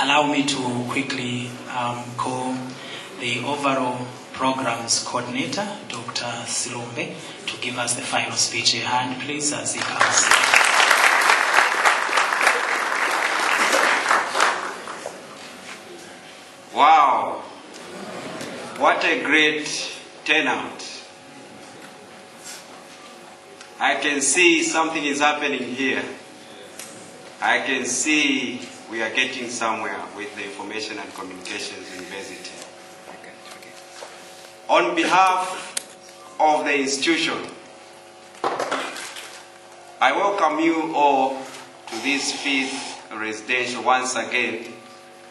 allow me to quickly call the overall programs coordinator, Dr. Silumbe, to give us the final speech. A hand, please, as he comes. Wow, what a great turnout. I can see something is happening here. I can see we are getting somewhere with the Information and Communications University. On behalf of the institution, I welcome you all to this 5th residential once again,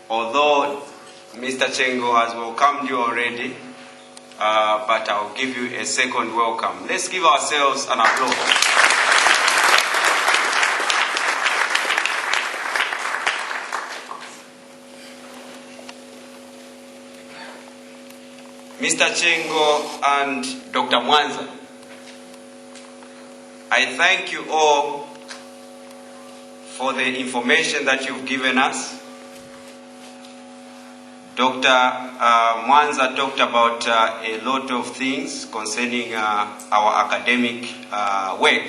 although Mr. Chengo has welcomed you already, but I'll give you a second welcome. Let's give ourselves an applause. Mr. Chengo and Dr. Mwanza, I thank you all for the information that you've given us. Dr. Mwanza talked about a lot of things concerning our academic work.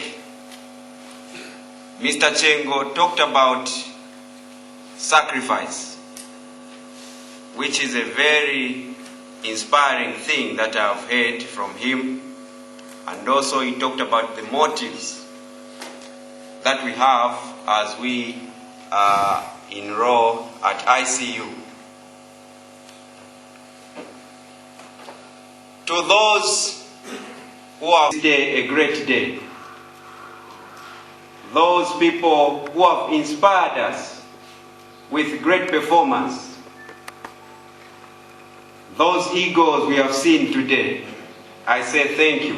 Mr. Chengo talked about sacrifice, which is a very inspiring thing that I've heard from him. And also he talked about the motives that we have as we enroll at ICU. To those who have today a great day, those people who have inspired us with great performance, those egos we have seen today, I say thank you.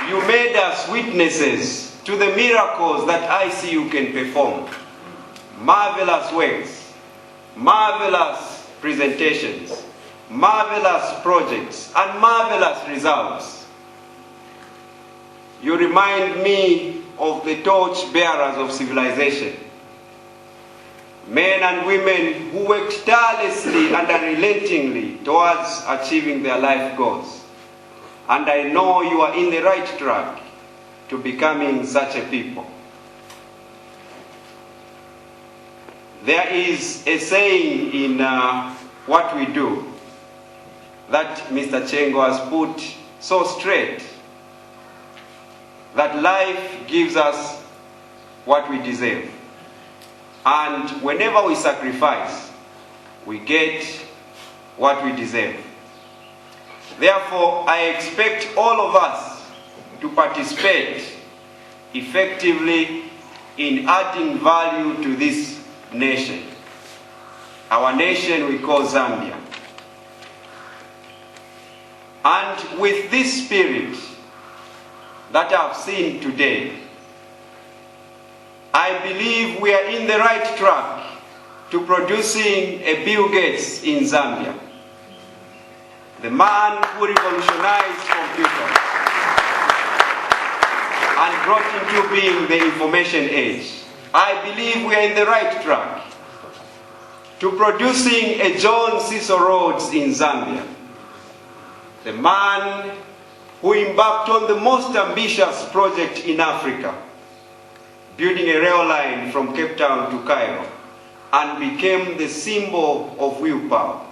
You made us witnesses to the miracles that ICU can perform. Marvelous works, marvelous presentations, marvelous projects, and marvelous results. You remind me of the torch bearers of civilization. Men and women who worked tirelessly and unrelentingly towards achieving their life goals. And I know you are in the right track to becoming such a people. There is a saying in what we do that Mr. Chengo has put so straight, that life gives us what we deserve. And whenever we sacrifice, we get what we deserve. Therefore, I expect all of us to participate effectively in adding value to this nation. Our nation we call Zambia. And with this spirit that I've seen today, I believe we are in the right track to producing a Bill Gates in Zambia. The man who revolutionized computers and brought into being the information age. I believe we are in the right track to producing a John Cecil Rhodes in Zambia. The man who embarked on the most ambitious project in Africa, building a rail line from Cape Town to Cairo, and became the symbol of willpower.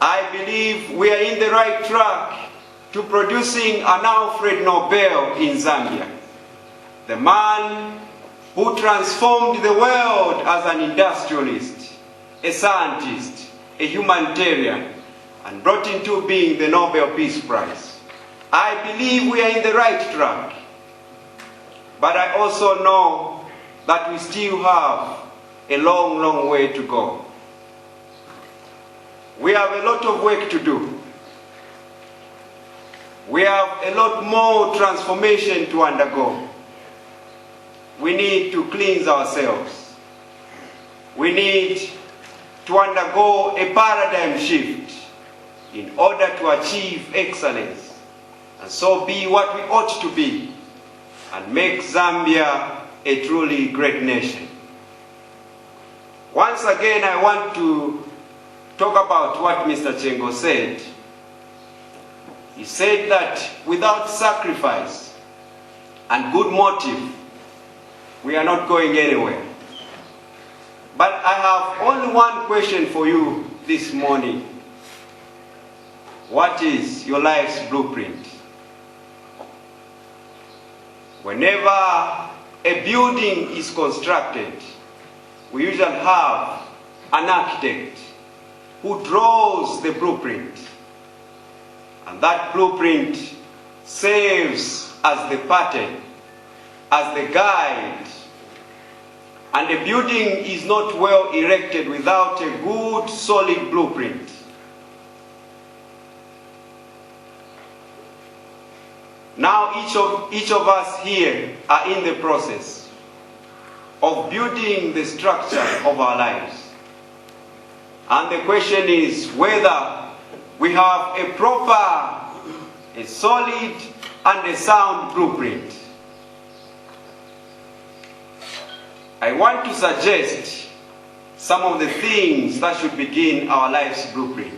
I believe we are in the right track to producing an Alfred Nobel in Zambia, the man who transformed the world as an industrialist, a scientist, a humanitarian, and brought into being the Nobel Peace Prize. I believe we are in the right track. But I also know that we still have a long, long way to go. We have a lot of work to do. We have a lot more transformation to undergo. We need to cleanse ourselves. We need to undergo a paradigm shift in order to achieve excellence and so be what we ought to be and make Zambia a truly great nation. Once again, I want to talk about what Mr. Chengo said. He said that without sacrifice and good motive, we are not going anywhere. But I have only one question for you this morning. What is your life's blueprint? Whenever a building is constructed, we usually have an architect who draws the blueprint. And that blueprint serves as the pattern, as the guide. And the building is not well erected without a good, solid blueprint. Now each of us here are in the process of building the structure of our lives. And the question is whether we have a proper, a solid, and a sound blueprint. I want to suggest some of the things that should begin our life's blueprint.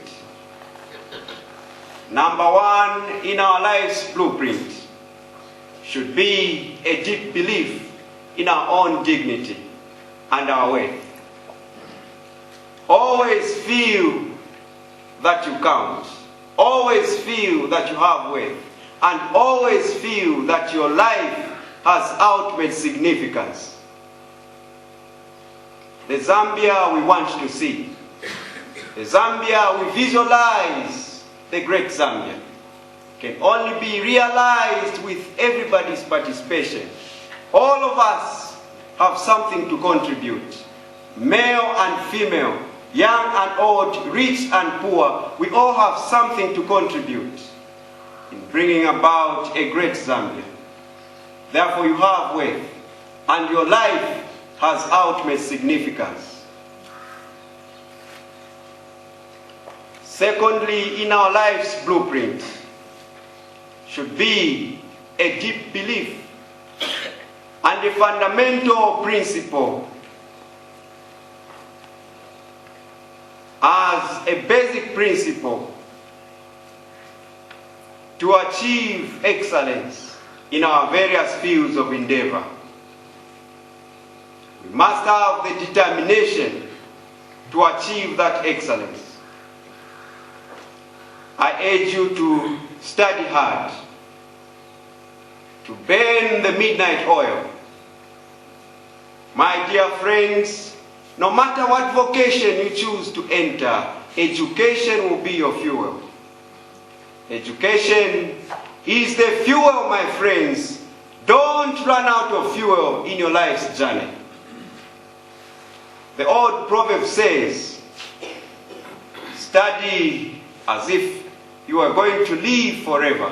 Number one in our life's blueprint should be a deep belief in our own dignity and our worth. Always feel that you count. Always feel that you have worth. And always feel that your life has ultimate significance. The Zambia we want to see. The Zambia we visualize, the great Zambia, can only be realized with everybody's participation. All of us have something to contribute. Male and female, young and old, rich and poor, we all have something to contribute in bringing about a great Zambia. Therefore you have worth, and your life has ultimate significance. Secondly, in our life's blueprint should be a deep belief and a fundamental principle as a basic principle to achieve excellence in our various fields of endeavor. We must have the determination to achieve that excellence. I urge you to study hard, to burn the midnight oil. My dear friends, no matter what vocation you choose to enter, education will be your fuel. Education is the fuel, my friends. Don't run out of fuel in your life's journey. The old proverb says, study as if you are going to live forever.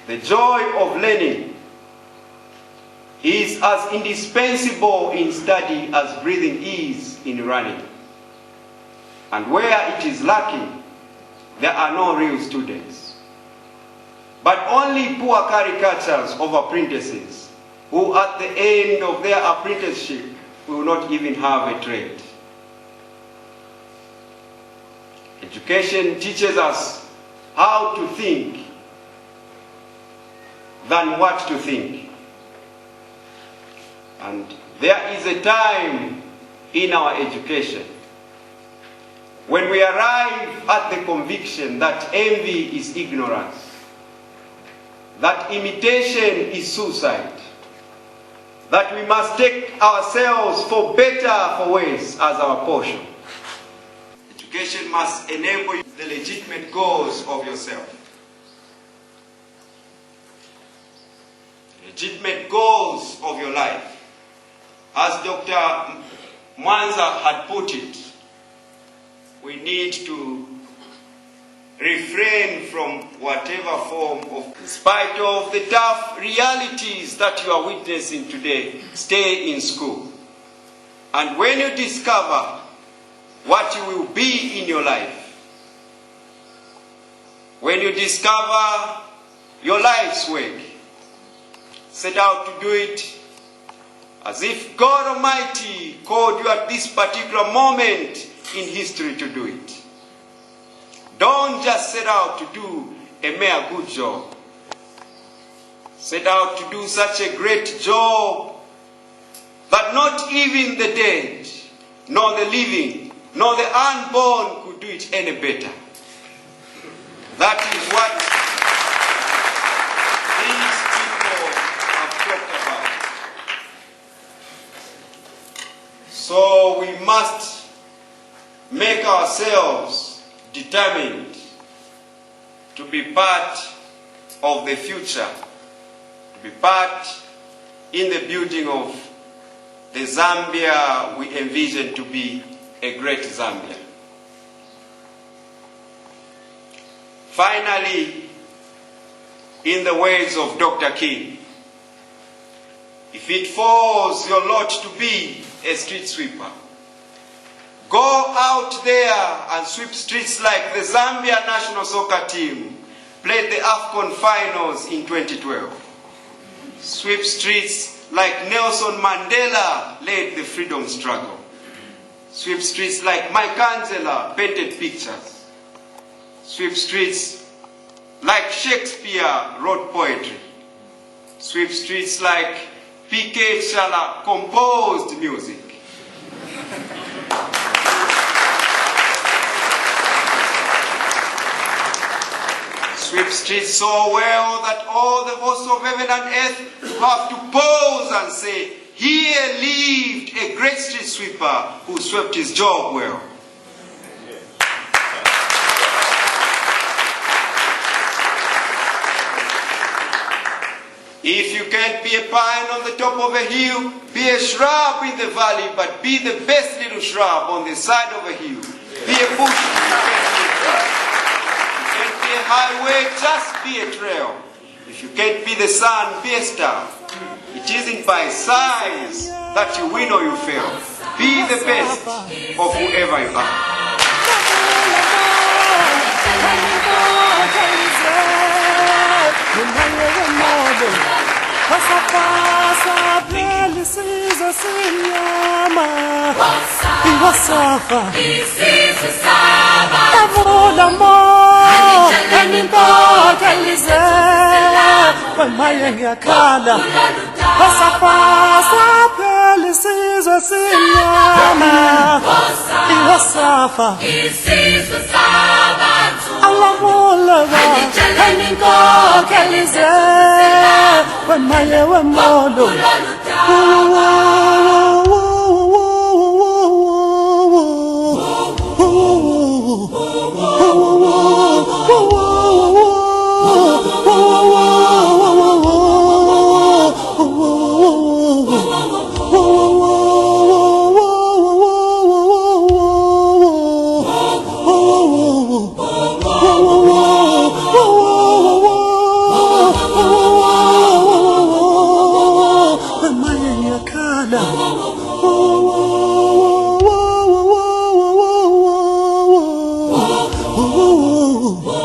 The joy of learning is as indispensable in study as breathing is in running. And where it is lacking, there are no real students, but only poor caricatures of apprentices who at the end of their apprenticeship will not even have a trade. Education teaches us how to think than what to think. And there is a time in our education when we arrive at the conviction that envy is ignorance, that imitation is suicide, that we must take ourselves for better, for worse, as our portion. Education must enable you the legitimate goals of yourself. Legitimate goals of your life. As Dr. Mwanza had put it, we need to refrain from whatever form of, in spite of the tough realities that you are witnessing today, stay in school. And when you discover what you will be in your life, when you discover your life's work, set out to do it as if God Almighty called you at this particular moment in history to do it. Don't just set out to do a mere good job. Set out to do such a great job that not even the dead, nor the living, nor the unborn could do it any better. That is what these people have talked about. So we must make ourselves determined to be part of the future, to be part in the building of the Zambia we envision to be a great Zambia. Finally, in the words of Dr. King, if it falls your lot to be a street sweeper, go out there and sweep streets like the Zambia national soccer team played the AFCON finals in 2012. Sweep streets like Nelson Mandela led the freedom struggle. Sweep streets like Michelangelo painted pictures. Sweep streets like Shakespeare wrote poetry. Sweep streets like P.K. Shala composed music. Sweep streets so well that all the hosts of heaven and earth have to pause and say, here lived a great street sweeper who swept his job well. If you can't be a pine on the top of a hill, be a shrub in the valley, but be the best little shrub on the side of a hill. Be a bush if you can't be a shrub. If you can't be a highway, just be a trail. If you can't be the sun, be a star. It isn't by size that you win or you fail. Be the best of whoever you are. Oh